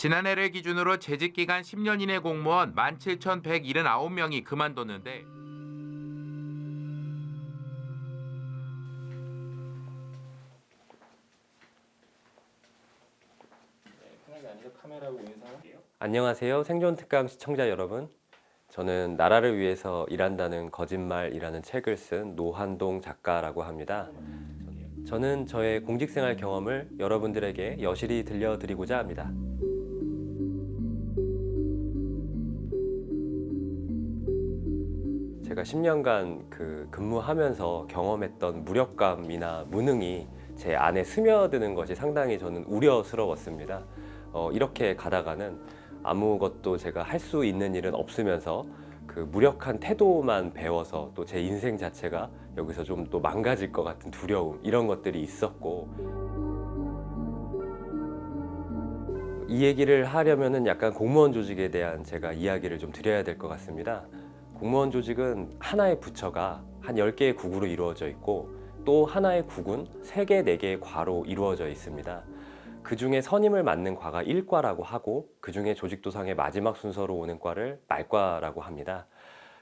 지난해를 기준으로 재직 기간 10년 이내 공무원 17,179명이 그만뒀는데 안녕하세요. 생존특강 시청자 여러분. 저는 나라를 위해서 일한다는 거짓말이라는 책을 쓴 노한동 작가라고 합니다. 저는 저의 공직생활 경험을 여러분들에게 여실히 들려드리고자 합니다. 제가 10년간 근무하면서 경험했던 무력감이나 무능이 제 안에 스며드는 것이 상당히 저는 우려스러웠습니다. 이렇게 가다가는 아무것도 제가 할 수 있는 일은 없으면서 그 무력한 태도만 배워서 또 제 인생 자체가 여기서 좀 또 망가질 것 같은 두려움, 이런 것들이 있었고, 이 얘기를 하려면은 약간 공무원 조직에 대한 제가 이야기를 좀 드려야 될 것 같습니다. 공무원 조직은 하나의 부처가 한 10개의 국으로 이루어져 있고, 또 하나의 국은 3개, 4개의 과로 이루어져 있습니다. 그 중에 선임을 맡는 과가 1과라고 하고, 그 중에 조직도상의 마지막 순서로 오는 과를 말과라고 합니다.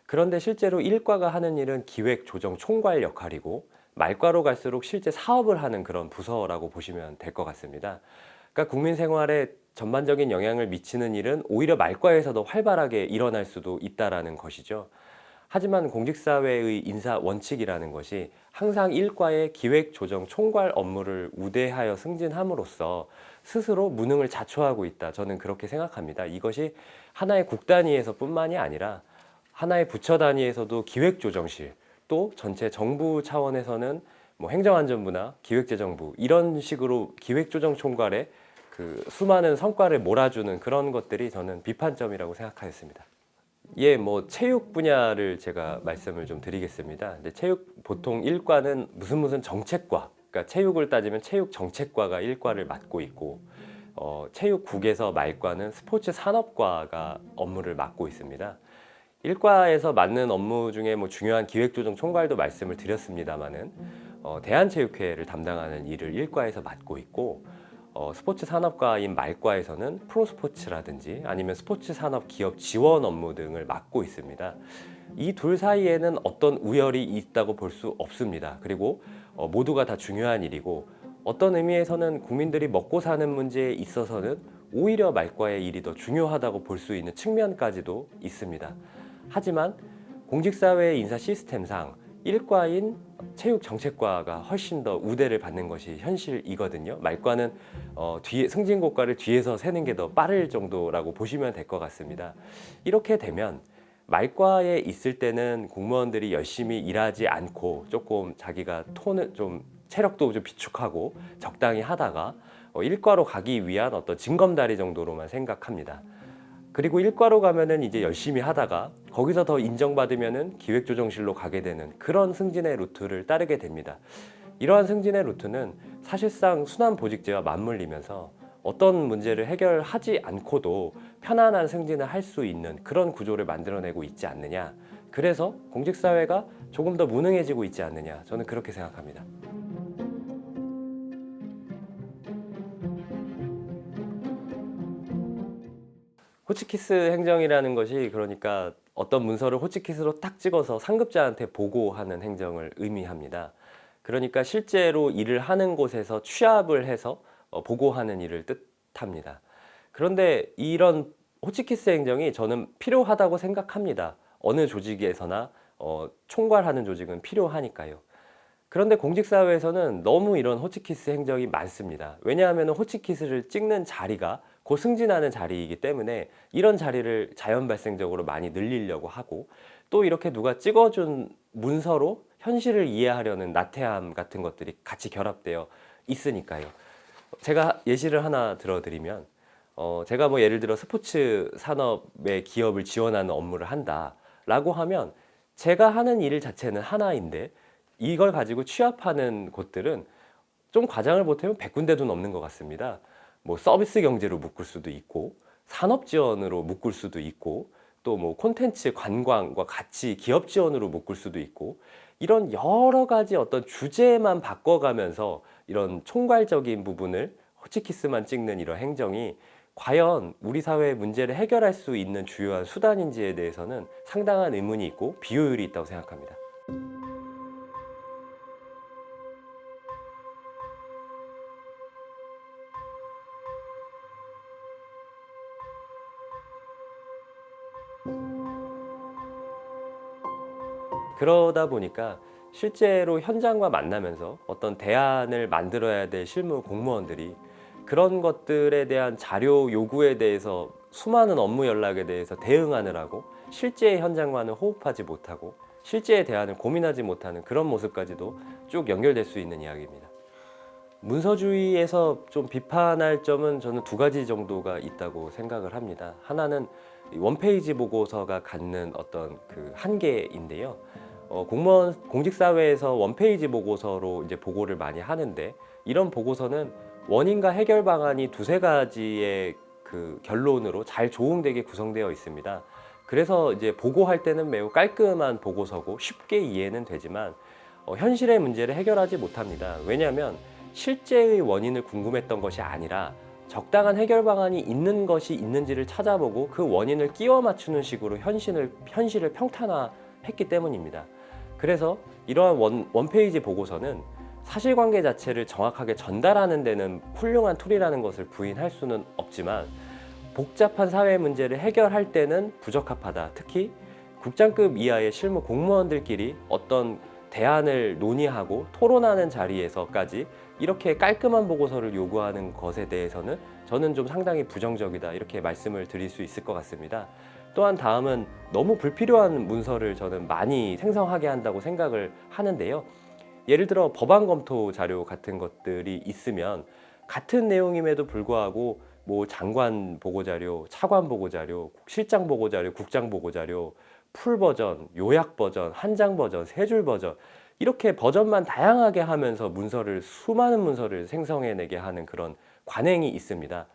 그런데 실제로 1과가 하는 일은 기획, 조정, 총괄 역할이고, 말과로 갈수록 실제 사업을 하는 그런 부서라고 보시면 될 것 같습니다. 그러니까 국민 생활에 전반적인 영향을 미치는 일은 오히려 말과에서 더 활발하게 일어날 수도 있다라는 것이죠. 하지만 공직사회의 인사 원칙이라는 것이 항상 1과의 기획, 조정, 총괄 업무를 우대하여 승진함으로써 스스로 무능을 자초하고 있다. 저는 그렇게 생각합니다. 이것이 하나의 국 단위에서 뿐만이 아니라 하나의 부처 단위에서도 기획조정실, 또 전체 정부 차원에서는 뭐 행정안전부나 기획재정부, 이런 식으로 기획조정 총괄에 그 수많은 성과를 몰아주는 그런 것들이 저는 비판점이라고 생각하였습니다. 예, 뭐 체육 분야를 제가 말씀을 좀 드리겠습니다. 근데 체육 보통 1과는 무슨 정책과, 그러니까 체육을 따지면 체육 정책과가 1과를 맡고 있고, 체육국에서 말과는 스포츠 산업과가 업무를 맡고 있습니다. 1과에서 맡는 업무 중에 뭐 중요한 기획조정 총괄도 말씀을 드렸습니다마는 대한체육회를 담당하는 일을 1과에서 맡고 있고, 스포츠 산업과인 말과에서는 프로스포츠라든지 아니면 스포츠 산업 기업 지원 업무 등을 맡고 있습니다. 이 둘 사이에는 어떤 우열이 있다고 볼 수 없습니다. 그리고 모두가 다 중요한 일이고, 어떤 의미에서는 국민들이 먹고 사는 문제에 있어서는 오히려 말과의 일이 더 중요하다고 볼 수 있는 측면까지도 있습니다. 하지만 공직사회의 인사 시스템상 1과인 체육정책과가 훨씬 더 우대를 받는 것이 현실이거든요. 말과는 뒤에 승진고과를 뒤에서 세는 게 더 빠를 정도라고 보시면 될 것 같습니다. 이렇게 되면 말과에 있을 때는 공무원들이 열심히 일하지 않고 조금 자기가 톤을 좀 체력도 좀 비축하고 적당히 하다가 1과로 가기 위한 어떤 징검다리 정도로만 생각합니다. 그리고 1과로 가면은 이제 열심히 하다가 거기서 더 인정받으면은 기획조정실로 가게 되는 그런 승진의 루트를 따르게 됩니다. 이러한 승진의 루트는 사실상 순환보직제와 맞물리면서 어떤 문제를 해결하지 않고도 편안한 승진을 할 수 있는 그런 구조를 만들어내고 있지 않느냐. 그래서 공직사회가 조금 더 무능해지고 있지 않느냐. 저는 그렇게 생각합니다. 호치키스 행정이라는 것이, 그러니까 어떤 문서를 호치키스로 딱 찍어서 상급자한테 보고하는 행정을 의미합니다. 그러니까 실제로 일을 하는 곳에서 취합을 해서 보고하는 일을 뜻합니다. 그런데 이런 호치키스 행정이 저는 필요하다고 생각합니다. 어느 조직에서나 총괄하는 조직은 필요하니까요. 그런데 공직사회에서는 너무 이런 호치키스 행정이 많습니다. 왜냐하면 호치키스를 찍는 자리가 곧 승진하는 자리이기 때문에 이런 자리를 자연 발생적으로 많이 늘리려고 하고, 또 이렇게 누가 찍어준 문서로 현실을 이해하려는 나태함 같은 것들이 같이 결합되어 있으니까요. 제가 예시를 하나 들어드리면, 제가 뭐 예를 들어 스포츠 산업의 기업을 지원하는 업무를 한다라고 하면 제가 하는 일 자체는 하나인데 이걸 가지고 취업하는 곳들은 좀 과장을 못하면 100군데도 넘는 것 같습니다. 뭐 서비스 경제로 묶을 수도 있고, 산업 지원으로 묶을 수도 있고, 또 뭐 콘텐츠 관광과 같이 기업 지원으로 묶을 수도 있고, 이런 여러 가지 어떤 주제만 바꿔가면서 이런 총괄적인 부분을 호치키스만 찍는 이런 행정이 과연 우리 사회의 문제를 해결할 수 있는 주요한 수단인지에 대해서는 상당한 의문이 있고 비효율이 있다고 생각합니다. 그러다 보니까 실제로 현장과 만나면서 어떤 대안을 만들어야 될 실무 공무원들이 그런 것들에 대한 자료 요구에 대해서 수많은 업무 연락에 대해서 대응하느라고 실제 현장과는 호흡하지 못하고 실제의 대안을 고민하지 못하는 그런 모습까지도 쭉 연결될 수 있는 이야기입니다. 문서주의에서 좀 비판할 점은 저는 두 가지 정도가 있다고 생각을 합니다. 하나는 원페이지 보고서가 갖는 어떤 그 한계인데요. 공무원 공직사회에서 원페이지 보고서로 이제 보고를 많이 하는데 이런 보고서는 원인과 해결 방안이 두세 가지의 그 결론으로 잘 조응되게 구성되어 있습니다. 그래서 이제 보고할 때는 매우 깔끔한 보고서고 쉽게 이해는 되지만 현실의 문제를 해결하지 못합니다. 왜냐하면 실제의 원인을 궁금했던 것이 아니라 적당한 해결 방안이 있는 것이 있는지를 찾아보고 그 원인을 끼워 맞추는 식으로 현실을 평탄화했기 때문입니다. 그래서 이러한 원페이지 보고서는 사실관계 자체를 정확하게 전달하는 데는 훌륭한 툴이라는 것을 부인할 수는 없지만 복잡한 사회 문제를 해결할 때는 부적합하다. 특히 국장급 이하의 실무 공무원들끼리 어떤 대안을 논의하고 토론하는 자리에서까지 이렇게 깔끔한 보고서를 요구하는 것에 대해서는 저는 좀 상당히 부정적이다 이렇게 말씀을 드릴 수 있을 것 같습니다. 또한 다음은 너무 불필요한 문서를 저는 많이 생성하게 한다고 생각을 하는데요. 예를 들어 법안 검토 자료 같은 것들이 있으면 같은 내용임에도 불구하고 뭐 장관 보고 자료, 차관 보고 자료, 실장 보고 자료, 국장 보고 자료, 풀 버전, 요약 버전, 한 장 버전, 세 줄 버전 이렇게 버전만 다양하게 하면서 수많은 문서를 생성해내게 하는 그런 관행이 있습니다.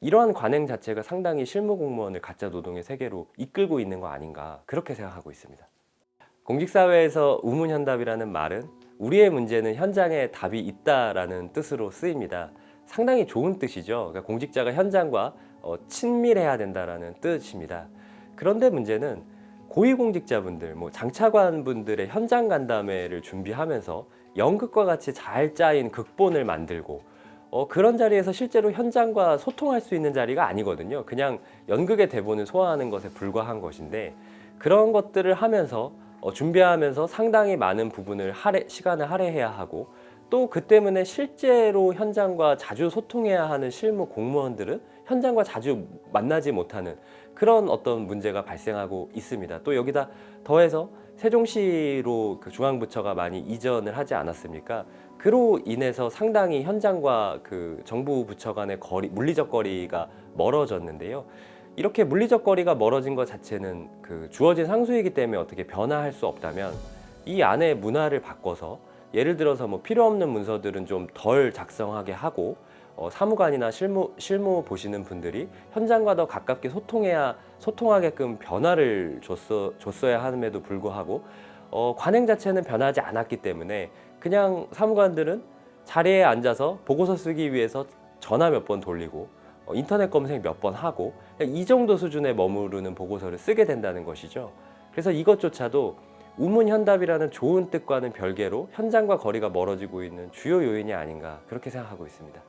이러한 관행 자체가 상당히 실무 공무원을 가짜 노동의 세계로 이끌고 있는 거 아닌가 그렇게 생각하고 있습니다. 공직사회에서 우문현답이라는 말은 우리의 문제는 현장에 답이 있다라는 뜻으로 쓰입니다. 상당히 좋은 뜻이죠. 그러니까 공직자가 현장과 친밀해야 된다라는 뜻입니다. 그런데 문제는 고위공직자분들, 장차관분들의 현장 간담회를 준비하면서 연극과 같이 잘 짜인 극본을 만들고 그런 자리에서 실제로 현장과 소통할 수 있는 자리가 아니거든요. 그냥 연극의 대본을 소화하는 것에 불과한 것인데 그런 것들을 하면서 준비하면서 상당히 많은 부분을 시간을 할애해야 하고 또 그 때문에 실제로 현장과 자주 소통해야 하는 실무 공무원들은 현장과 자주 만나지 못하는 그런 어떤 문제가 발생하고 있습니다. 또 여기다 더해서 세종시로 그 중앙부처가 많이 이전을 하지 않았습니까? 그로 인해서 상당히 현장과 그 정부 부처 간의 물리적 거리가 멀어졌는데요. 이렇게 물리적 거리가 멀어진 것 자체는 그 주어진 상수이기 때문에 어떻게 변화할 수 없다면 이 안에 문화를 바꿔서 예를 들어서 필요 없는 문서들은 좀 덜 작성하게 하고 사무관이나 실무 보시는 분들이 현장과 더 가깝게 소통하게끔 변화를 줬어야 함에도 불구하고 관행 자체는 변하지 않았기 때문에 그냥 사무관들은 자리에 앉아서 보고서 쓰기 위해서 전화 몇 번 돌리고 인터넷 검색 몇 번 하고 이 정도 수준에 머무르는 보고서를 쓰게 된다는 것이죠. 그래서 이것조차도 우문현답이라는 좋은 뜻과는 별개로 현장과 거리가 멀어지고 있는 주요 요인이 아닌가 그렇게 생각하고 있습니다.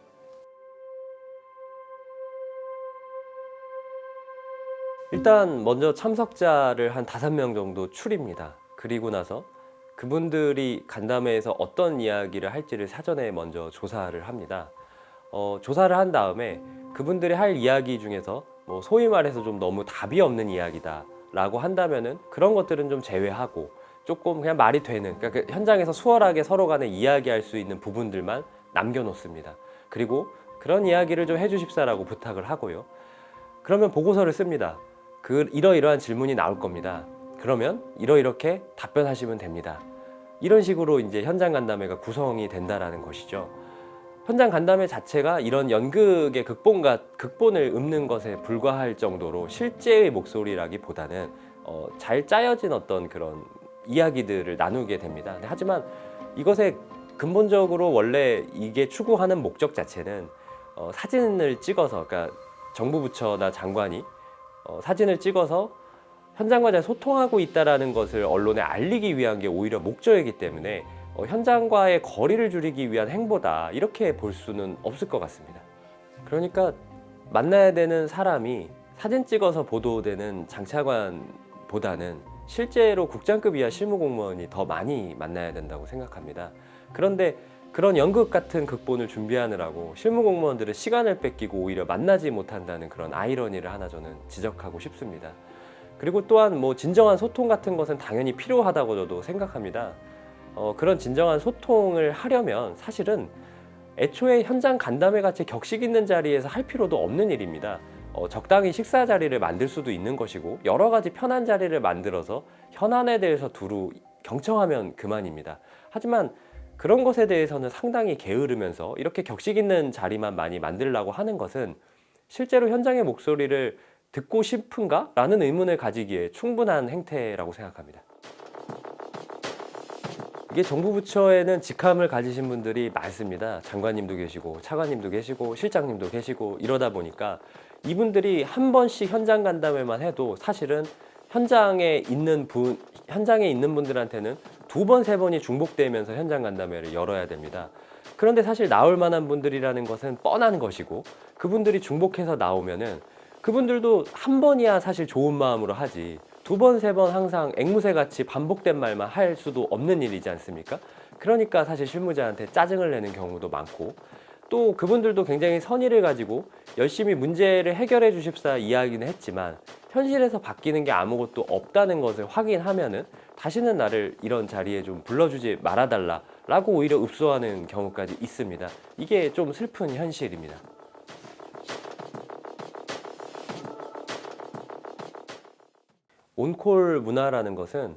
일단 먼저 참석자를 한 5명 정도 추립니다. 그리고 나서 그분들이 간담회에서 어떤 이야기를 할지를 사전에 먼저 조사를 합니다. 조사를 한 다음에 그분들이 할 이야기 중에서 소위 말해서 좀 너무 답이 없는 이야기다 라고 한다면은 그런 것들은 좀 제외하고 조금 그냥 말이 되는, 그러니까 그 현장에서 수월하게 서로 간에 이야기할 수 있는 부분들만 남겨놓습니다. 그리고 그런 이야기를 좀 해주십사라고 부탁을 하고요. 그러면 보고서를 씁니다. 이러이러한 질문이 나올 겁니다. 그러면 이렇게 답변하시면 됩니다. 이런 식으로 이제 현장 간담회가 구성이 된다라는 것이죠. 현장 간담회 자체가 이런 연극의 극본을 읊는 것에 불과할 정도로 실제의 목소리라기보다는 잘 짜여진 어떤 그런 이야기들을 나누게 됩니다. 하지만 이것의 근본적으로 원래 이게 추구하는 목적 자체는 사진을 찍어서, 그러니까 정부 부처나 장관이 사진을 찍어서 현장과 잘 소통하고 있다는 것을 언론에 알리기 위한 게 오히려 목적이기 때문에 현장과의 거리를 줄이기 위한 행보다 이렇게 볼 수는 없을 것 같습니다. 그러니까 만나야 되는 사람이 사진 찍어서 보도되는 장차관보다는 실제로 국장급 이하 실무공무원이 더 많이 만나야 된다고 생각합니다. 그런데 그런 연극 같은 극본을 준비하느라고 실무공무원들은 시간을 뺏기고 오히려 만나지 못한다는 그런 아이러니를 하나 저는 지적하고 싶습니다. 그리고 또한 뭐 진정한 소통 같은 것은 당연히 필요하다고 저도 생각합니다. 그런 진정한 소통을 하려면 사실은 애초에 현장 간담회 같이 격식 있는 자리에서 할 필요도 없는 일입니다. 적당히 식사 자리를 만들 수도 있는 것이고 여러 가지 편한 자리를 만들어서 현안에 대해서 두루 경청하면 그만입니다. 하지만 그런 것에 대해서는 상당히 게으르면서 이렇게 격식 있는 자리만 많이 만들려고 하는 것은 실제로 현장의 목소리를 듣고 싶은가? 라는 의문을 가지기에 충분한 행태라고 생각합니다. 이게 정부 부처에는 직함을 가지신 분들이 많습니다. 장관님도 계시고 차관님도 계시고 실장님도 계시고 이러다 보니까 이분들이 한 번씩 현장 간담회만 해도 사실은 현장에 있는 분들한테는 두 번, 세 번이 중복되면서 현장 간담회를 열어야 됩니다. 그런데 사실 나올 만한 분들이라는 것은 뻔한 것이고 그분들이 중복해서 나오면은 그분들도 한 번이야 사실 좋은 마음으로 하지 두 번, 세 번 항상 앵무새같이 반복된 말만 할 수도 없는 일이지 않습니까? 그러니까 사실 실무자한테 짜증을 내는 경우도 많고 또 그분들도 굉장히 선의를 가지고 열심히 문제를 해결해 주십사 이야기는 했지만 현실에서 바뀌는 게 아무것도 없다는 것을 확인하면은 다시는 나를 이런 자리에 좀 불러주지 말아달라 라고 오히려 읍소하는 경우까지 있습니다. 이게 좀 슬픈 현실입니다. 온콜 문화라는 것은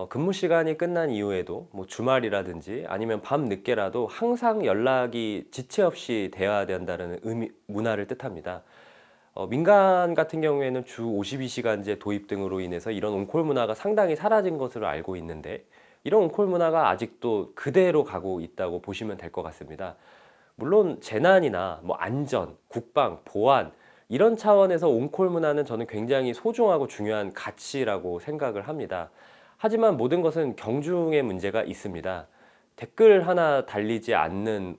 근무 시간이 끝난 이후에도 뭐 주말이라든지 아니면 밤 늦게라도 항상 연락이 지체 없이 돼야 된다는 문화를 뜻합니다. 민간 같은 경우에는 주 52시간제 도입 등으로 인해서 이런 온콜 문화가 상당히 사라진 것으로 알고 있는데 이런 온콜 문화가 아직도 그대로 가고 있다고 보시면 될 것 같습니다. 물론 재난이나 뭐 안전, 국방, 보안 이런 차원에서 온콜 문화는 저는 굉장히 소중하고 중요한 가치라고 생각을 합니다. 하지만 모든 것은 경중의 문제가 있습니다. 댓글 하나 달리지 않는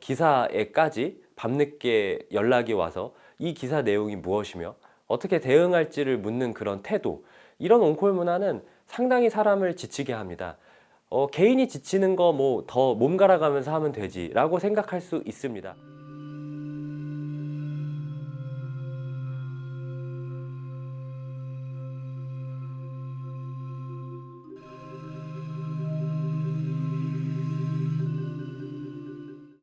기사에까지 밤늦게 연락이 와서 이 기사 내용이 무엇이며 어떻게 대응할지를 묻는 그런 태도, 이런 온콜 문화는 상당히 사람을 지치게 합니다. 개인이 지치는 거 뭐 더 몸 갈아가면서 하면 되지라고 생각할 수 있습니다.